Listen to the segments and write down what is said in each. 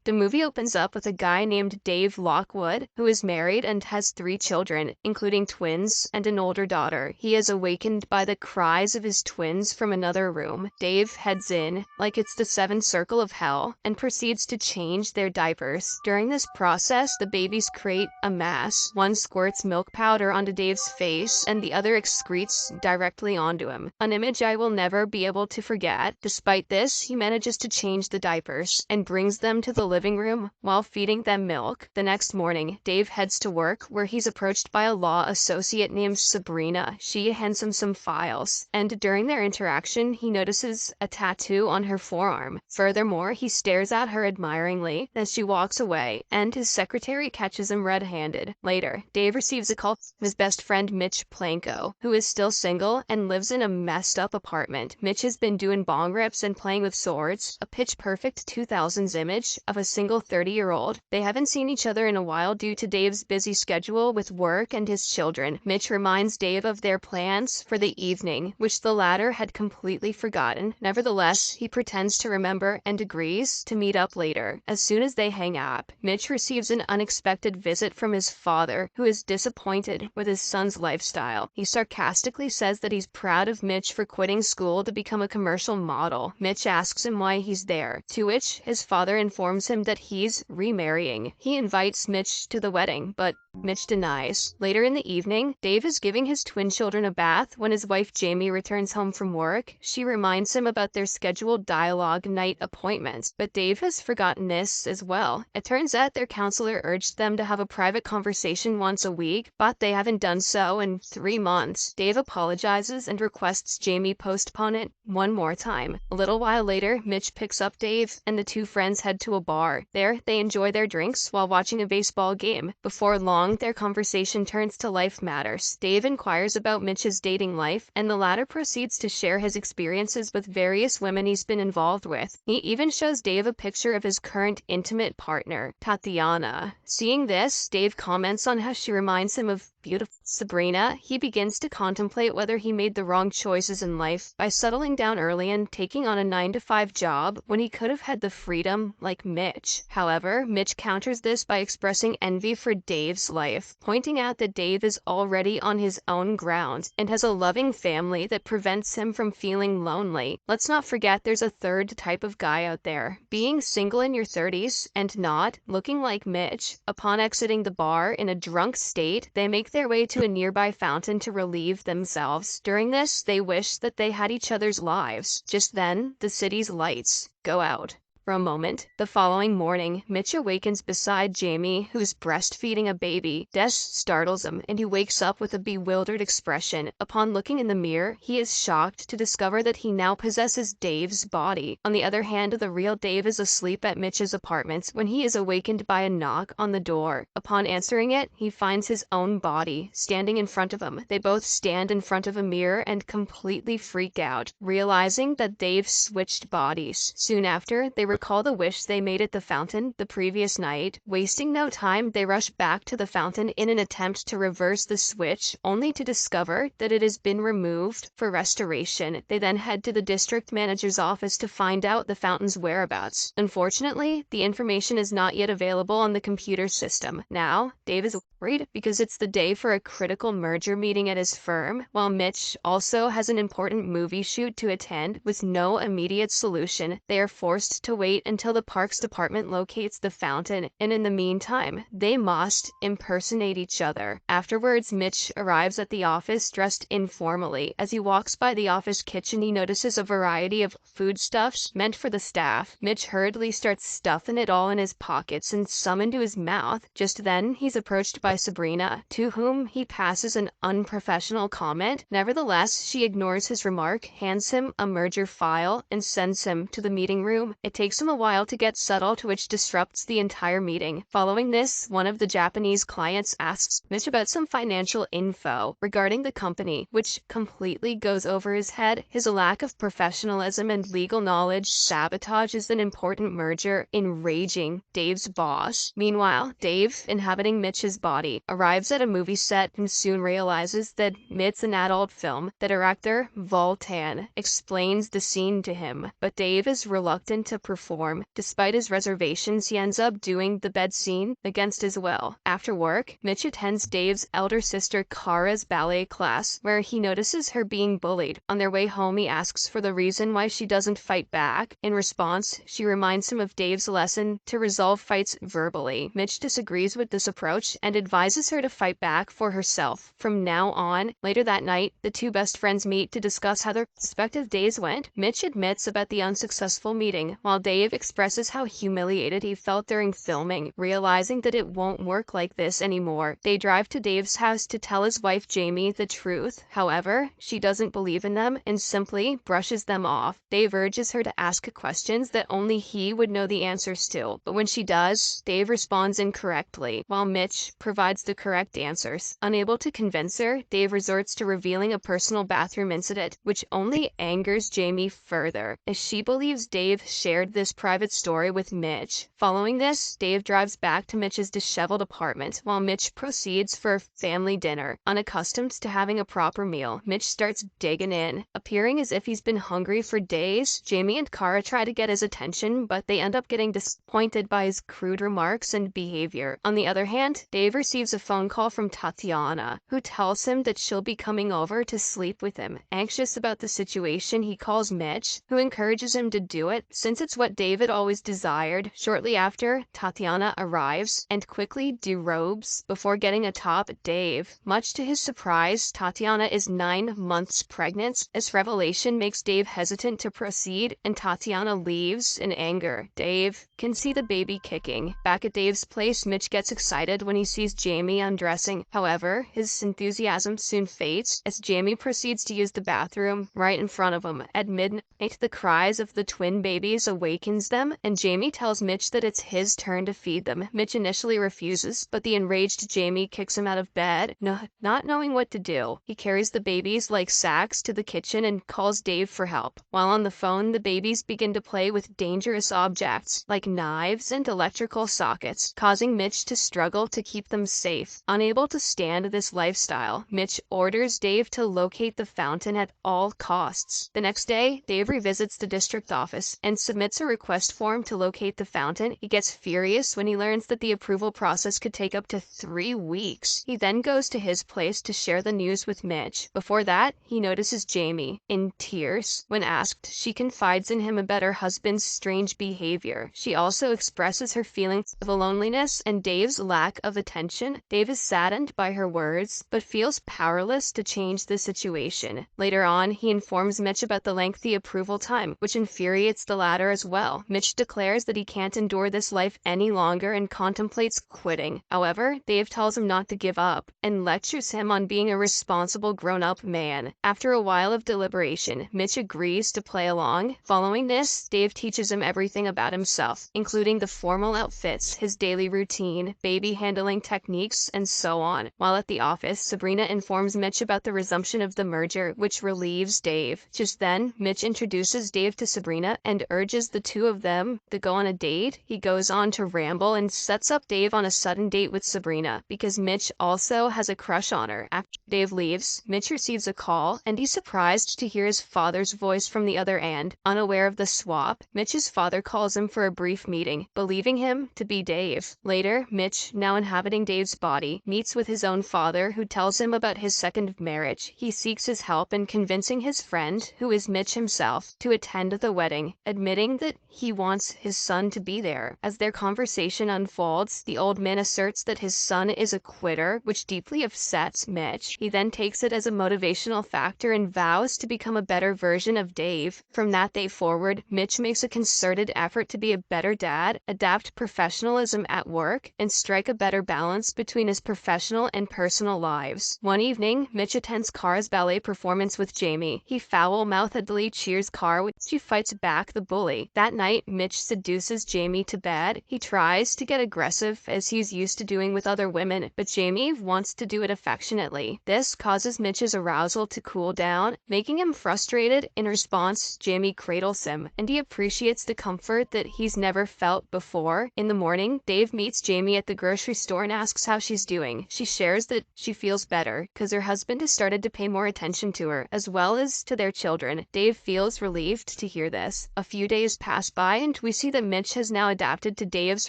The movie opens up with a guy named Dave Lockwood, who is married and has 3 children, including twins and an older daughter. He is awakened by the cries of his twins from another room. Dave heads in, like it's the seventh circle of hell, and proceeds to change their diapers. During this process, the babies create a mass. One squirts milk powder onto Dave's face, and the other excretes directly onto him. An image I will never be able to forget. Despite this, he manages to change the diapers and brings them to the living room while feeding them milk. The next morning, Dave heads to work, where he's approached by a law associate named Sabrina. She hands him some files, and during their interaction, he notices a tattoo on her forearm. Furthermore, he stares at her admiringly as she walks away, and his secretary catches him red-handed. Later, Dave receives a call from his best friend Mitch Planko, who is still single and lives in a messed up apartment. Mitch has been doing bong rips and playing with swords, a pitch-perfect 2000s image of a single 30-year-old. They haven't seen each other in a while due to Dave's busy schedule with work and his children. Mitch reminds Dave of their plans for the evening, which the latter had completely forgotten. Nevertheless, he pretends to remember and agrees to meet up later. As soon as they hang up, Mitch receives an unexpected visit from his father, who is disappointed with his son's lifestyle. He sarcastically says that he's proud of Mitch for quitting school to become a commercial model. Mitch asks him why he's there, to which his father informs him that he's remarrying. He invites Mitch to the wedding, but Mitch denies. Later in the evening, Dave is giving his twin children a bath when his wife Jamie returns home from work. She reminds him about their scheduled dialogue night appointments, but Dave has forgotten this as well. It turns out their counselor urged them to have a private conversation once a week, but they haven't done so in 3 months. Dave apologizes and requests Jamie postpone it one more time. A little while later, Mitch picks up Dave, and the two friends head to a bar. There, they enjoy their drinks while watching a baseball game. Before long, their conversation turns to life matters. Dave inquires about Mitch's dating life, and the latter proceeds to share his experiences with various women he's been involved with. He even shows Dave a picture of his current intimate partner, Tatiana. Seeing this, Dave comments on how she reminds him of beautiful Sabrina. He begins to contemplate whether he made the wrong choices in life by settling down early and taking on a 9-to-5 job when he could have had the freedom like Mitch. However, Mitch counters this by expressing envy for Dave's life, pointing out that Dave is already on his own ground and has a loving family that prevents him from feeling lonely. Let's not forget there's a third type of guy out there, being single in your 30s and not looking like Mitch. Upon exiting the bar in a drunk state, they make their way to a nearby fountain to relieve themselves. During this, they wish that they had each other's lives. Just then, the city's lights go out for a moment. The following morning, Mitch awakens beside Jamie, who's breastfeeding a baby. Des startles him, and he wakes up with a bewildered expression. Upon looking in the mirror, he is shocked to discover that he now possesses Dave's body. On the other hand, the real Dave is asleep at Mitch's apartment when he is awakened by a knock on the door. Upon answering it, he finds his own body standing in front of him. They both stand in front of a mirror and completely freak out, realizing that they've switched bodies. Soon after, they recall the wish they made at the fountain the previous night. Wasting no time, they rush back to the fountain in an attempt to reverse the switch, only to discover that it has been removed for restoration. They then head to the district manager's office to find out the fountain's whereabouts. Unfortunately, the information is not yet available on the computer system. Now, Dave is worried because it's the day for a critical merger meeting at his firm, while Mitch also has an important movie shoot to attend. With no immediate solution, they are forced to wait until the parks department locates the fountain, and in the meantime, they must impersonate each other. Afterwards, Mitch arrives at the office dressed informally. As he walks by the office kitchen, he notices a variety of foodstuffs meant for the staff. Mitch hurriedly starts stuffing it all in his pockets and some into his mouth. Just then, he's approached by Sabrina, to whom he passes an unprofessional comment. Nevertheless, she ignores his remark, hands him a merger file, and sends him to the meeting room. It takes him a while to get settled, which disrupts the entire meeting. Following this, one of the Japanese clients asks Mitch about some financial info regarding the company, which completely goes over his head. His lack of professionalism and legal knowledge sabotages an important merger, enraging Dave's boss. Meanwhile, Dave, inhabiting Mitch's body, arrives at a movie set and soon realizes that it's an adult film. The director, Voltan, explains the scene to him, but Dave is reluctant to perform perform. Despite his reservations, he ends up doing the bed scene against his will. After work, Mitch attends Dave's elder sister Kara's ballet class, where he notices her being bullied. On their way home, he asks for the reason why she doesn't fight back. In response, she reminds him of Dave's lesson to resolve fights verbally. Mitch disagrees with this approach and advises her to fight back for herself from now on. Later that night, the two best friends meet to discuss how their respective days went. Mitch admits about the unsuccessful meeting, while Dave expresses how humiliated he felt during filming, realizing that it won't work like this anymore. They drive to Dave's house to tell his wife Jamie the truth. However, she doesn't believe in them and simply brushes them off. Dave urges her to ask questions that only he would know the answers to, but when she does, Dave responds incorrectly, while Mitch provides the correct answers. Unable to convince her, Dave resorts to revealing a personal bathroom incident, which only angers Jamie further, as she believes Dave shared this private story with Mitch. Following this, Dave drives back to Mitch's disheveled apartment, while Mitch proceeds for a family dinner. Unaccustomed to having a proper meal, Mitch starts digging in, appearing as if he's been hungry for days. Jamie and Kara try to get his attention, but they end up getting disappointed by his crude remarks and behavior. On the other hand, Dave receives a phone call from Tatiana, who tells him that she'll be coming over to sleep with him. Anxious about the situation, he calls Mitch, who encourages him to do it, since it's what David always desired. Shortly after, Tatiana arrives and quickly derobes before getting atop Dave. Much to his surprise, Tatiana is 9 months pregnant. This revelation makes Dave hesitant to proceed, and Tatiana leaves in anger. Dave can see the baby kicking. Back at Dave's place, Mitch gets excited when he sees Jamie undressing. However, his enthusiasm soon fades as Jamie proceeds to use the bathroom right in front of him. At midnight, the cries of the twin babies awakens them, and Jamie tells Mitch that it's his turn to feed them. Mitch initially refuses, but the enraged Jamie kicks him out of bed. Not knowing what to do, he carries the babies like sacks to the kitchen and calls Dave for help. While on the phone, the babies begin to play with dangerous objects like knives and electrical sockets, causing Mitch to struggle to keep them safe. Unable to stand this lifestyle, Mitch orders Dave to locate the fountain at all costs. The next day, Dave revisits the district office and submits a request form to locate the fountain. He gets furious when he learns that the approval process could take up to 3 weeks. He then goes to his place to share the news with Mitch. Before that, he notices Jamie in tears. When asked, she confides in him about her husband's strange behavior. She also expresses her feelings of loneliness and Dave's lack of attention. Dave is saddened by her words, but feels powerless to change the situation. Later on, he informs Mitch about the lengthy approval time, which infuriates the latter as well. Mitch declares that he can't endure this life any longer and contemplates quitting. However, Dave tells him not to give up and lectures him on being a responsible grown-up man. After a while of deliberation, Mitch agrees to play along. Following this, Dave teaches him everything about himself, including the formal outfits, his daily routine, baby handling techniques, and so on. While at the office, Sabrina informs Mitch about the resumption of the merger, which relieves Dave. Just then, Mitch introduces Dave to Sabrina and urges the two of them to go on a date. He goes on to ramble and sets up Dave on a sudden date with Sabrina because Mitch also has a crush on her. After Dave leaves, Mitch receives a call and he's surprised to hear his father's voice from the other end. Unaware of the swap, Mitch's father calls him for a brief meeting, believing him to be Dave. Later, Mitch, now inhabiting Dave's body, meets with his own father, who tells him about his second marriage. He seeks his help in convincing his friend, who is Mitch himself, to attend the wedding, admitting that he wants his son to be there. As their conversation unfolds, the old man asserts that his son is a quitter, which deeply upsets Mitch. He then takes it as a motivational factor and vows to become a better version of Dave. From that day forward, Mitch makes a concerted effort to be a better dad, adapt professionalism at work, and strike a better balance between his professional and personal lives. One evening, Mitch attends Kara's ballet performance with Jamie. He foul-mouthedly cheers Kara when she fights back the bully. That night, Mitch seduces Jamie to bed. He tries to get aggressive as he's used to doing with other women, but Jamie wants to do it affectionately. This causes Mitch's arousal to cool down, making him frustrated. In response, Jamie cradles him, and he appreciates the comfort that he's never felt before. In the morning, Dave meets Jamie at the grocery store and asks how she's doing. She shares that she feels better because her husband has started to pay more attention to her, as well as to their children. Dave feels relieved to hear this. A few days pass pass by, and we see that Mitch has now adapted to Dave's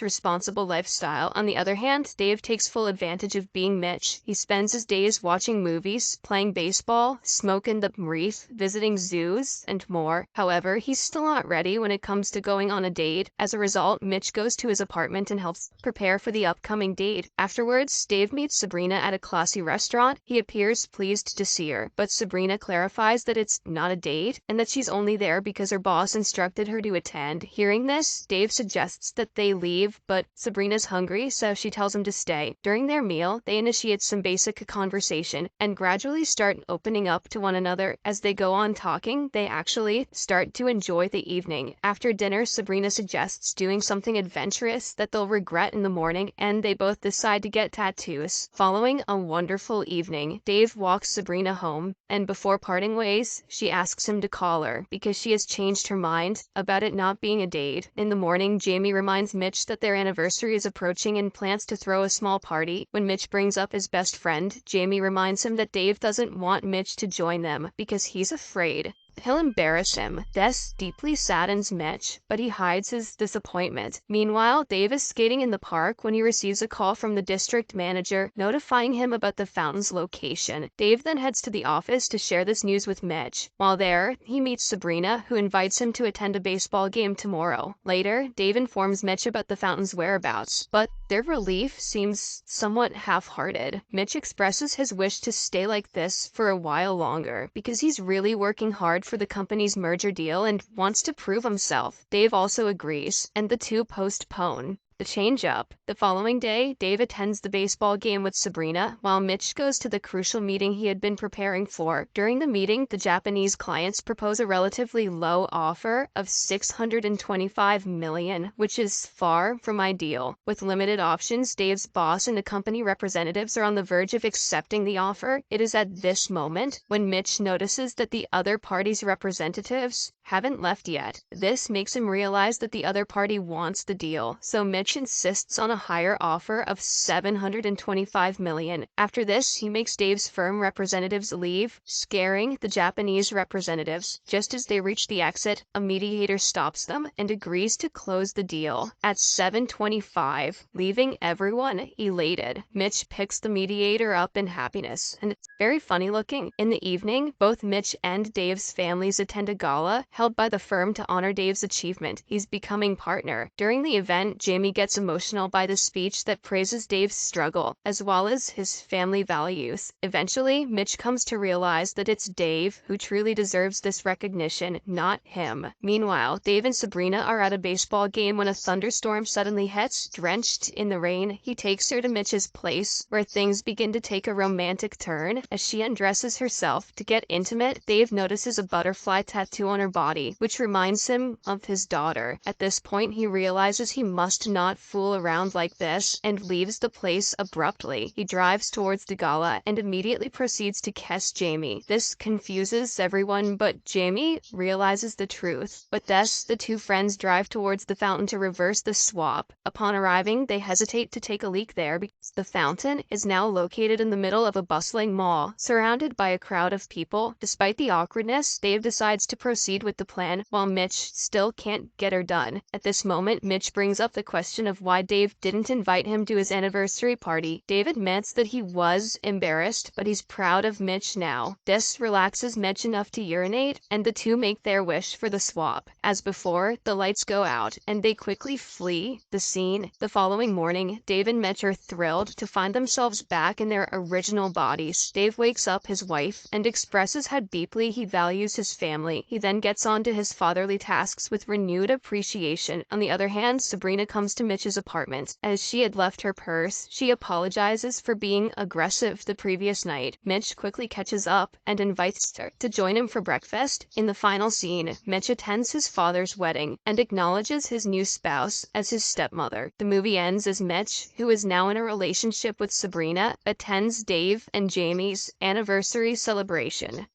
responsible lifestyle. On the other hand, Dave takes full advantage of being Mitch. He spends his days watching movies, playing baseball, smoking the reef, visiting zoos, and more. However, he's still not ready when it comes to going on a date. As a result, Mitch goes to his apartment and helps prepare for the upcoming date. Afterwards, Dave meets Sabrina at a classy restaurant. He appears pleased to see her, but Sabrina clarifies that it's not a date and that she's only there because her boss instructed her to attend. Hearing this, Dave suggests that they leave, but Sabrina's hungry, so she tells him to stay. During their meal, they initiate some basic conversation and gradually start opening up to one another. As they go on talking, they actually start to enjoy the evening. After dinner, Sabrina suggests doing something adventurous that they'll regret in the morning, and they both decide to get tattoos. Following a wonderful evening, Dave walks Sabrina home, and before parting ways, she asks him to call her because she has changed her mind about it not being a date. In the morning, Jamie reminds Mitch that their anniversary is approaching and plans to throw a small party. When Mitch brings up his best friend, Jamie reminds him that Dave doesn't want Mitch to join them because he's afraid he'll embarrass him. This deeply saddens Mitch, but he hides his disappointment. Meanwhile, Dave is skating in the park when he receives a call from the district manager notifying him about the fountain's location. Dave then heads to the office to share this news with Mitch. While there, he meets Sabrina, who invites him to attend a baseball game tomorrow. Later, Dave informs Mitch about the fountain's whereabouts, but their relief seems somewhat half-hearted. Mitch expresses his wish to stay like this for a while longer because he's really working hard for the company's merger deal and wants to prove himself. Dave also agrees, and the two postpone the change-up. The following day, Dave attends the baseball game with Sabrina, while Mitch goes to the crucial meeting he had been preparing for. During the meeting, the Japanese clients propose a relatively low offer of $625 million, which is far from ideal. With limited options, Dave's boss and the company representatives are on the verge of accepting the offer. It is at this moment when Mitch notices that the other party's representatives haven't left yet. This makes him realize that the other party wants the deal, so Mitch insists on a higher offer of $725 million. After this, he makes Dave's firm representatives leave, scaring the Japanese representatives. Just as they reach the exit, a mediator stops them and agrees to close the deal at $725, leaving everyone elated. Mitch picks the mediator up in happiness, and it's very funny looking. In the evening, both Mitch and Dave's families attend a gala held by the firm to honor Dave's achievement. He's becoming partner. During the event, Jamie gets emotional by the speech that praises Dave's struggle, as well as his family values. Eventually, Mitch comes to realize that it's Dave who truly deserves this recognition, not him. Meanwhile, Dave and Sabrina are at a baseball game when a thunderstorm suddenly hits. Drenched in the rain, he takes her to Mitch's place, where things begin to take a romantic turn. As she undresses herself to get intimate, Dave notices a butterfly tattoo on her body, which reminds him of his daughter. At this point, he realizes he must not fool around like this and leaves the place abruptly. He drives towards the gala and immediately proceeds to kiss Jamie. This confuses everyone, but Jamie realizes the truth. With this, the two friends drive towards the fountain to reverse the swap. Upon arriving, they hesitate to take a leak there because the fountain is now located in the middle of a bustling mall, surrounded by a crowd of people. Despite the awkwardness, Dave decides to proceed with the plan, while Mitch still can't get her done. At this moment, Mitch brings up the question of why Dave didn't invite him to his anniversary party. Dave admits that he was embarrassed, but he's proud of Mitch now. This relaxes Mitch enough to urinate, and the two make their wish for the swap. As before, the lights go out, and they quickly flee the scene. The following morning, Dave and Mitch are thrilled to find themselves back in their original bodies. Dave wakes up his wife and expresses how deeply he values his family. He then gets on to his fatherly tasks with renewed appreciation. On the other hand, Sabrina comes to Mitch's apartment. As she had left her purse, she apologizes for being aggressive the previous night. Mitch quickly catches up and invites her to join him for breakfast. In the final scene, Mitch attends his father's wedding and acknowledges his new spouse as his stepmother. The movie ends as Mitch, who is now in a relationship with Sabrina, attends Dave and Jamie's anniversary celebration.